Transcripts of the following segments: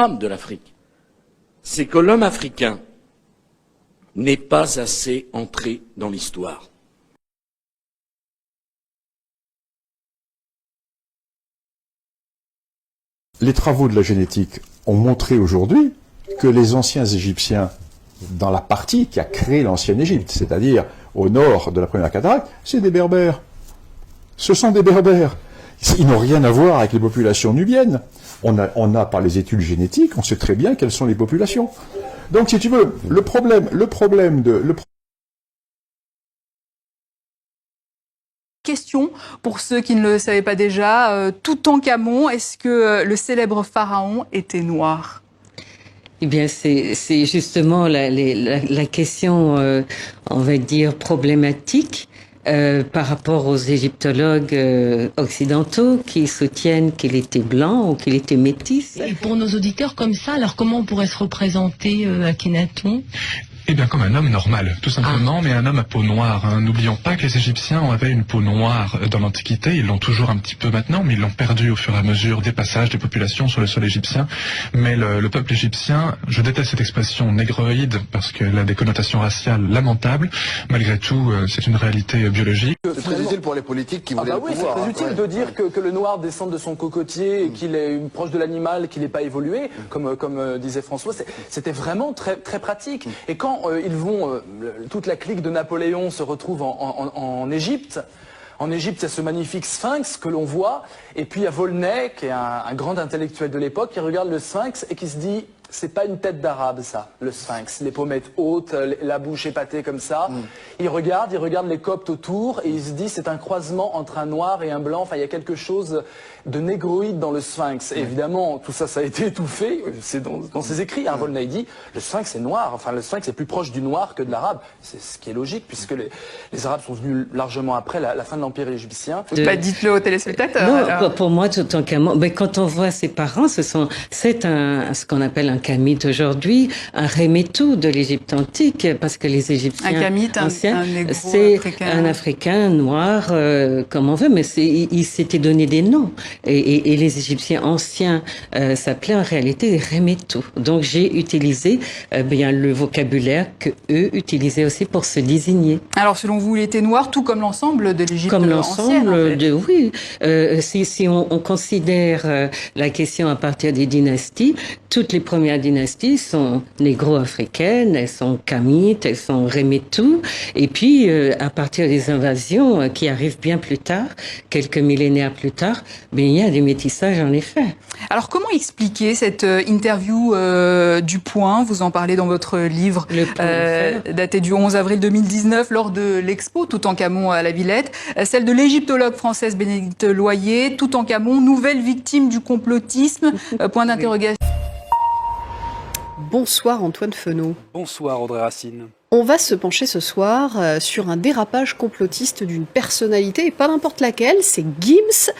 drame de l'Afrique, c'est que l'homme africain n'est pas assez entré dans l'histoire. Les travaux de la génétique ont montré aujourd'hui que les anciens Égyptiens, dans la partie qui a créé l'ancienne Égypte, c'est-à-dire au nord de la première cataracte, c'est des Berbères. Ce sont des Berbères. Ils n'ont rien à voir avec les populations nubiennes. On a par les études génétiques, on sait très bien quelles sont les populations. Donc, si tu veux, le problème de... Question pour ceux qui ne le savaient pas déjà, Toutankhamon, est-ce que le célèbre pharaon était noir ? Eh bien, c'est justement la question, on va dire, problématique par rapport aux égyptologues occidentaux qui soutiennent qu'il était blanc ou qu'il était métis. Et pour nos auditeurs comme ça, alors comment on pourrait se représenter Akhenaton ? Eh bien, comme un homme normal, tout simplement, mais un homme à peau noire. Hein. N'oublions pas que les Égyptiens avaient une peau noire dans l'Antiquité. Ils l'ont toujours un petit peu maintenant, mais ils l'ont perdu au fur et à mesure des passages des populations sur le sol égyptien. Mais le peuple égyptien, je déteste cette expression négroïde parce qu'elle a des connotations raciales lamentables. Malgré tout, c'est une réalité biologique. C'est très utile pour les politiques qui voulaient le pouvoir. C'est très utile de dire que le noir descend de son cocotier et qu'il est proche de l'animal, qu'il n'est pas évolué, comme disait François. C'était vraiment très, très pratique. Et quand ils vont, toute la clique de Napoléon se retrouve en Égypte. En Égypte, il y a ce magnifique sphinx que l'on voit. Et puis il y a Volney, qui est un grand intellectuel de l'époque, qui regarde le sphinx et qui se dit... C'est pas une tête d'arabe, ça, le sphinx. Les pommettes hautes, la bouche épatée comme ça. Il regarde les coptes autour et il se dit c'est un croisement entre un noir et un blanc. Enfin, il y a quelque chose de négroïde dans le sphinx. Et évidemment, tout ça, ça a été étouffé. C'est dans ses écrits. Hein, Volney dit le sphinx est noir. Enfin, le sphinx est plus proche du noir que de l'arabe. C'est ce qui est logique puisque les arabes sont venus largement après la fin de l'Empire égyptien. Dites-le aux téléspectateurs. Non, pour moi, Toutankhamon, mais quand on voit ses parents, c'est ce qu'on appelle un kamite aujourd'hui, un Remetou de l'Égypte antique, parce que les Égyptiens anciens, c'est un Africain noir, comme on veut, mais il s'était donné des noms. Et les Égyptiens anciens s'appelaient en réalité Remetou. Donc j'ai utilisé bien le vocabulaire que eux utilisaient aussi pour se désigner. Alors selon vous, il était noir, tout comme l'ensemble de l'Égypte ancienne. Comme l'ensemble oui. Si on considère la question à partir des dynasties, toutes les premières dynasties sont négro-africaines, elles sont kamites, elles sont remetou. Et puis, à partir des invasions qui arrivent bien plus tard, quelques millénaires plus tard, ben, il y a des métissages en effet. Alors, comment expliquer cette interview du Point, vous en parlez dans votre livre, daté du 11 avril 2019, lors de l'expo Toutankhamon à la Villette, celle de l'égyptologue française Bénédicte Loyer, Toutankhamon, nouvelle victime du complotisme, point d'interrogation. Bonsoir Antoine Fenot. Bonsoir Audrey Racine. On va se pencher ce soir sur un dérapage complotiste d'une personnalité, et pas n'importe laquelle, c'est Gims.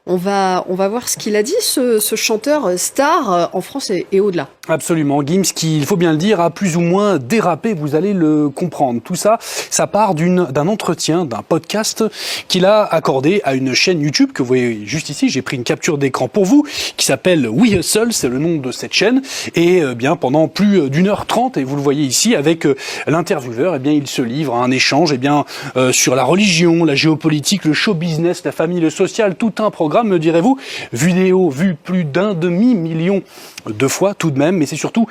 On va voir ce qu'il a dit, ce chanteur star en France et au-delà. Absolument. Gims, qui, il faut bien le dire, a plus ou moins dérapé, vous allez le comprendre. Tout ça, ça part d'un entretien, d'un podcast qu'il a accordé à une chaîne YouTube que vous voyez juste ici. J'ai pris une capture d'écran pour vous, qui s'appelle We Hustle, c'est le nom de cette chaîne. Et bien pendant plus d'1h30, et vous le voyez ici, avec l'intervieweur, eh bien il se livre à un échange sur la religion, la géopolitique, le show business, la famille, le social, tout un programme, me direz-vous. Vidéo vue plus d'1,5 million de fois tout de même, mais c'est surtout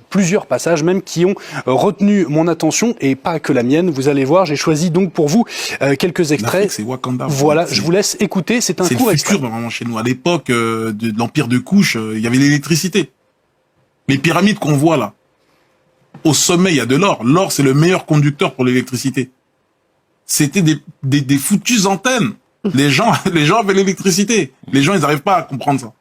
plusieurs passages même qui ont retenu mon attention et pas que la mienne. Vous allez voir, j'ai choisi donc pour vous quelques extraits. C'est Wakanda. Voilà, je vous laisse écouter, c'est un court extrait. C'est le futur vraiment chez nous. À l'époque de l'Empire de Couche, il y avait l'électricité. Les pyramides qu'on voit là, au sommet, il y a de l'or. L'or, c'est le meilleur conducteur pour l'électricité. C'était des foutues antennes. Les gens avaient l'électricité. Les gens, ils n'arrivent pas à comprendre ça.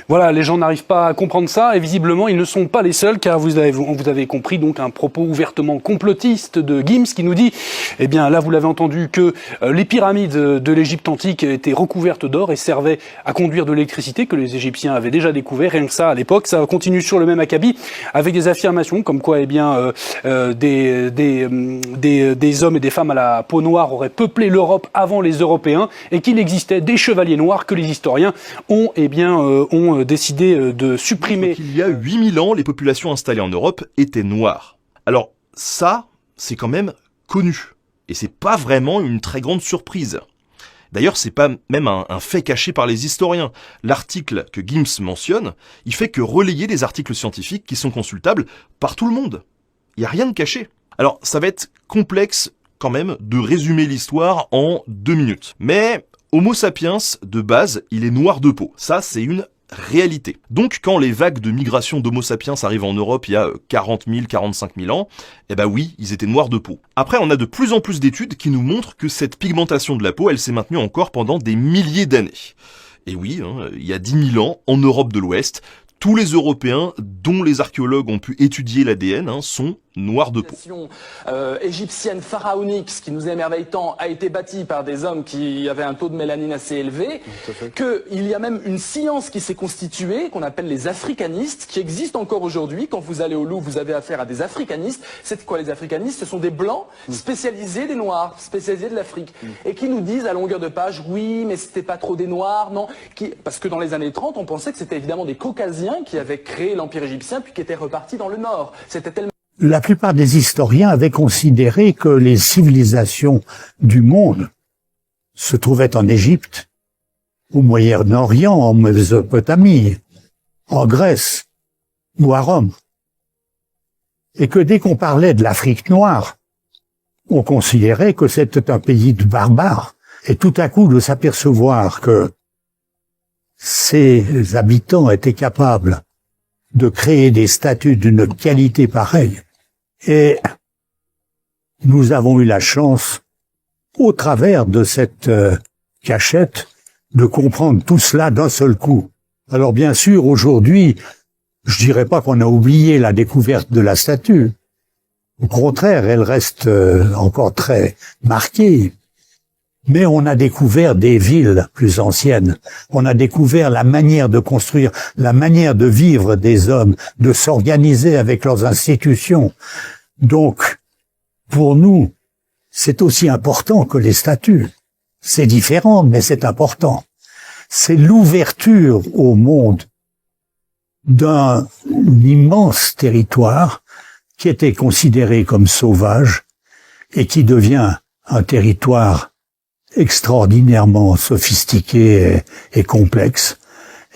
Voilà, les gens n'arrivent pas à comprendre ça et visiblement ils ne sont pas les seuls car vous avez compris donc un propos ouvertement complotiste de Gims qui nous dit, eh bien là vous l'avez entendu, que les pyramides de l'Égypte antique étaient recouvertes d'or et servaient à conduire de l'électricité que les Égyptiens avaient déjà découvert, rien que ça à l'époque. Ça continue sur le même acabit avec des affirmations comme quoi des hommes et des femmes à la peau noire auraient peuplé l'Europe avant les Européens et qu'il existait des chevaliers noirs que les historiens ont ont décidé de supprimer... Il y a 8000 ans, les populations installées en Europe étaient noires. Alors ça, c'est quand même connu. Et c'est pas vraiment une très grande surprise. D'ailleurs, c'est pas même un fait caché par les historiens. L'article que Gims mentionne, il fait que relayer des articles scientifiques qui sont consultables par tout le monde. Il n'y a rien de caché. Alors, ça va être complexe quand même de résumer l'histoire en 2 minutes. Mais Homo sapiens, de base, il est noir de peau. Ça, c'est une réalité. Donc, quand les vagues de migration d'Homo sapiens arrivent en Europe il y a 40 000, 45 000 ans, eh ben oui, ils étaient noirs de peau. Après, on a de plus en plus d'études qui nous montrent que cette pigmentation de la peau, elle s'est maintenue encore pendant des milliers d'années. Et oui, il y a 10 000 ans, en Europe de l'Ouest, tous les Européens, dont les archéologues ont pu étudier l'ADN, sont noirs de peau. Égyptienne pharaonique, ce qui nous émerveille tant, a été bâtie par des hommes qui avaient un taux de mélanine assez élevé, qu'il y a même une science qui s'est constituée, qu'on appelle les africanistes, qui existe encore aujourd'hui. Quand vous allez au Louvre, vous avez affaire à des africanistes. C'est quoi les africanistes? Ce sont des blancs spécialisés des noirs, spécialisés de l'Afrique, et qui nous disent à longueur de page, oui, mais c'était pas trop des noirs, non. Parce que dans les années 30, on pensait que c'était évidemment des caucasiens qui avaient créé l'Empire égyptien, puis qui étaient repartis dans le nord. C'était tellement... La plupart des historiens avaient considéré que les civilisations du monde se trouvaient en Égypte, au Moyen-Orient, en Mésopotamie, en Grèce ou à Rome. Et que dès qu'on parlait de l'Afrique noire, on considérait que c'était un pays de barbares. Et tout à coup, de s'apercevoir que ces habitants étaient capables de créer des statues d'une qualité pareille. Et nous avons eu la chance, au travers de cette cachette, de comprendre tout cela d'un seul coup. Alors bien sûr, aujourd'hui, je dirais pas qu'on a oublié la découverte de la statue. Au contraire, elle reste encore très marquée. Mais on a découvert des villes plus anciennes. On a découvert la manière de construire, la manière de vivre des hommes, de s'organiser avec leurs institutions. Donc, pour nous, c'est aussi important que les statues. C'est différent, mais c'est important. C'est l'ouverture au monde d'un immense territoire qui était considéré comme sauvage et qui devient un territoire extraordinairement sophistiqué et complexe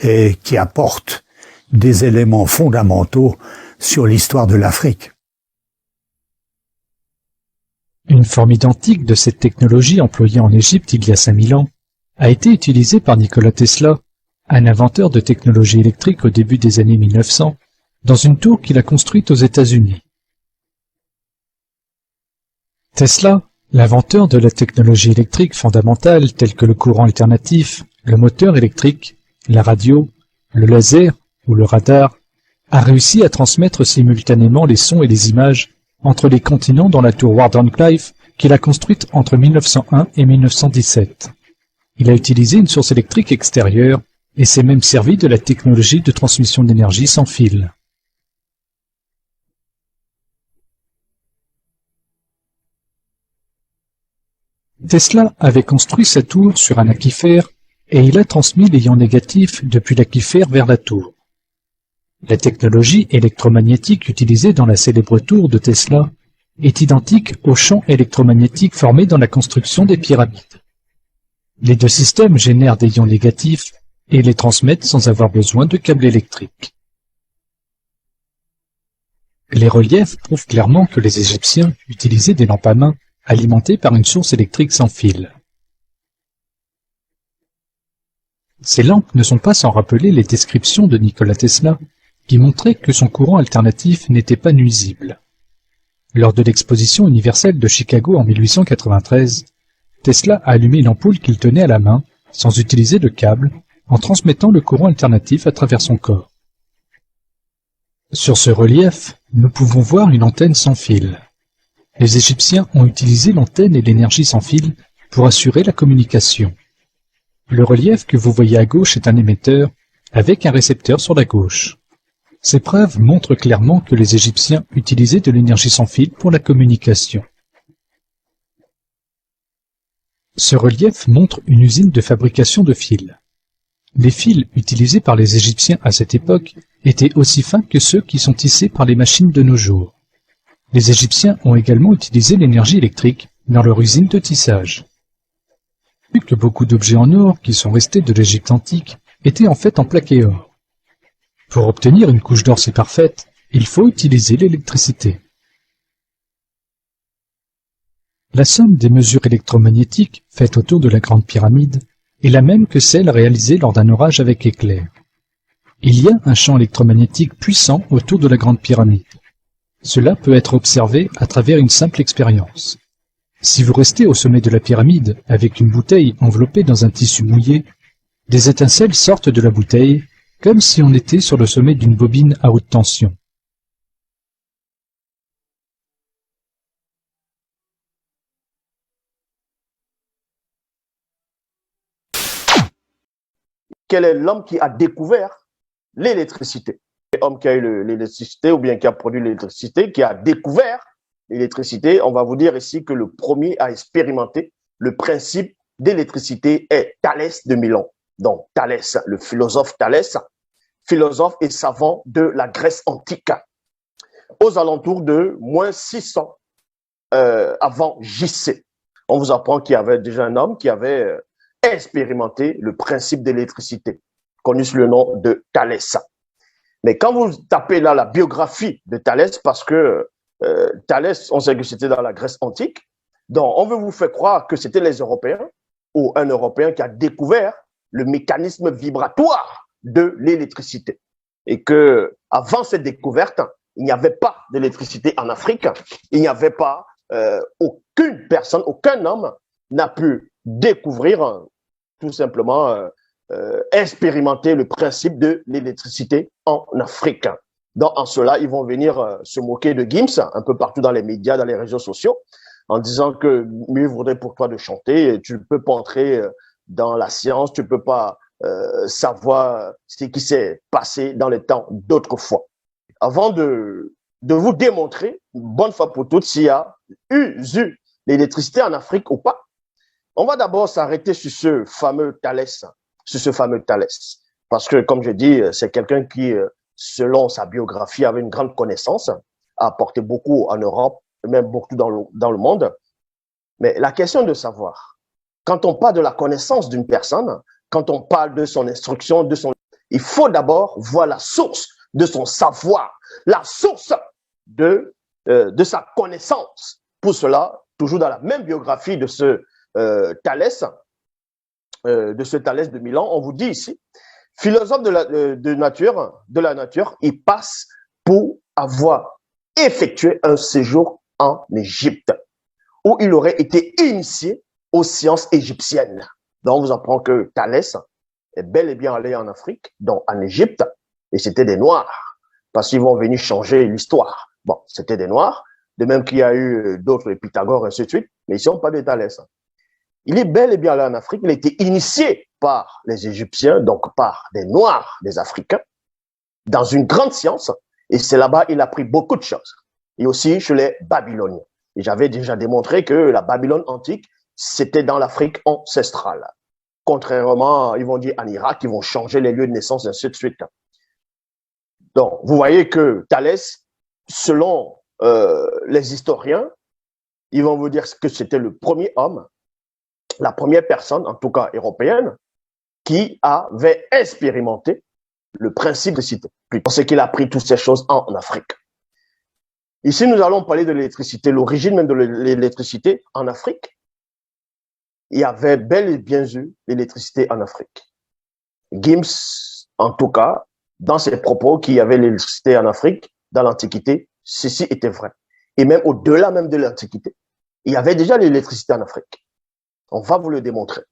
et qui apporte des éléments fondamentaux sur l'histoire de l'Afrique. Une forme identique de cette technologie employée en Égypte il y a 5000 ans a été utilisée par Nikola Tesla, un inventeur de technologie électrique au début des années 1900, dans une tour qu'il a construite aux États-Unis. Tesla, l'inventeur de la technologie électrique fondamentale telle que le courant alternatif, le moteur électrique, la radio, le laser ou le radar, a réussi à transmettre simultanément les sons et les images entre les continents dans la tour Wardenclyffe qu'il a construite entre 1901 et 1917. Il a utilisé une source électrique extérieure et s'est même servi de la technologie de transmission d'énergie sans fil. Tesla avait construit sa tour sur un aquifère et il a transmis les ions négatifs depuis l'aquifère vers la tour. La technologie électromagnétique utilisée dans la célèbre tour de Tesla est identique au champ électromagnétique formé dans la construction des pyramides. Les deux systèmes génèrent des ions négatifs et les transmettent sans avoir besoin de câbles électriques. Les reliefs prouvent clairement que les Égyptiens utilisaient des lampes à main alimentées par une source électrique sans fil. Ces lampes ne sont pas sans rappeler les descriptions de Nikola Tesla, qui montraient que son courant alternatif n'était pas nuisible. Lors de l'exposition universelle de Chicago en 1893, Tesla a allumé l'ampoule qu'il tenait à la main, sans utiliser de câble, en transmettant le courant alternatif à travers son corps. Sur ce relief, nous pouvons voir une antenne sans fil. Les Égyptiens ont utilisé l'antenne et l'énergie sans fil pour assurer la communication. Le relief que vous voyez à gauche est un émetteur, avec un récepteur sur la gauche. Ces preuves montrent clairement que les Égyptiens utilisaient de l'énergie sans fil pour la communication. Ce relief montre une usine de fabrication de fils. Les fils utilisés par les Égyptiens à cette époque étaient aussi fins que ceux qui sont tissés par les machines de nos jours. Les Égyptiens ont également utilisé l'énergie électrique dans leur usine de tissage. Vu que beaucoup d'objets en or qui sont restés de l'Égypte antique étaient en fait en plaqué or. Pour obtenir une couche d'or si parfaite, il faut utiliser l'électricité. La somme des mesures électromagnétiques faites autour de la Grande Pyramide est la même que celle réalisée lors d'un orage avec éclair. Il y a un champ électromagnétique puissant autour de la Grande Pyramide. Cela peut être observé à travers une simple expérience. Si vous restez au sommet de la pyramide avec une bouteille enveloppée dans un tissu mouillé, des étincelles sortent de la bouteille comme si on était sur le sommet d'une bobine à haute tension. Quel est l'homme qui a découvert l'électricité? L'homme qui a eu l'électricité ou bien qui a produit l'électricité, qui a découvert l'électricité, on va vous dire ici que le premier à expérimenter le principe d'électricité est Thalès de Milan. Donc Thalès, le philosophe Thalès, philosophe et savant de la Grèce antique, aux alentours de moins 600 avant JC. On vous apprend qu'il y avait déjà un homme qui avait expérimenté le principe d'électricité, connu sous le nom de Thalès. Mais quand vous tapez là la biographie de Thalès, parce que Thalès, on sait que c'était dans la Grèce antique, donc on veut vous faire croire que c'était les Européens ou un Européen qui a découvert le mécanisme vibratoire de l'électricité. Et que avant cette découverte, il n'y avait pas d'électricité en Afrique, il n'y avait pas aucune personne, aucun homme n'a pu découvrir tout simplement expérimenter le principe de l'électricité en Afrique. Donc, en cela, ils vont venir se moquer de Gims un peu partout dans les médias, dans les réseaux sociaux, en disant que mieux vaudrait pour toi de chanter, tu ne peux pas entrer dans la science, tu ne peux pas savoir ce qui s'est passé dans les temps d'autrefois. Avant de vous démontrer, une bonne fois pour toutes, s'il y a eu l'électricité en Afrique ou pas, on va d'abord s'arrêter sur ce fameux Thalès, parce que, comme je dis, c'est quelqu'un qui, selon sa biographie, avait une grande connaissance, a apporté beaucoup en Europe, même beaucoup dans le monde. Mais la question de savoir, quand on parle de la connaissance d'une personne, quand on parle de son instruction, il faut d'abord voir la source de son savoir, la source de sa connaissance. Pour cela, toujours dans la même biographie de ce Thalès, de Milan, on vous dit ici, philosophe de la nature, il passe pour avoir effectué un séjour en Égypte, où il aurait été initié aux sciences égyptiennes. Donc, on vous apprend que Thalès est bel et bien allé en Afrique, donc en Égypte, et c'était des Noirs, parce qu'ils vont venir changer l'histoire. Bon, c'était des Noirs, de même qu'il y a eu d'autres, les Pythagore, et ainsi de suite, mais ils ne sont pas des Thalès. Il est bel et bien allé en Afrique, il a été initié par les Égyptiens, donc par des Noirs, des Africains, dans une grande science, et c'est là-bas qu'il a appris beaucoup de choses. Et aussi chez les Babyloniens. Et j'avais déjà démontré que la Babylone antique, c'était dans l'Afrique ancestrale. Contrairement, ils vont dire en Irak, ils vont changer les lieux de naissance, et ainsi de suite. Donc, vous voyez que Thalès, selon les historiens, ils vont vous dire que c'était le premier homme, la première personne, en tout cas européenne, qui avait expérimenté le principe de cité. C'est qu'il a appris toutes ces choses en Afrique. Ici, nous allons parler de l'électricité, l'origine même de l'électricité en Afrique. Il y avait bel et bien eu l'électricité en Afrique. Gims, en tout cas, dans ses propos qu'il y avait l'électricité en Afrique, dans l'Antiquité, ceci était vrai. Et même au-delà même de l'Antiquité, il y avait déjà l'électricité en Afrique. On va vous le démontrer.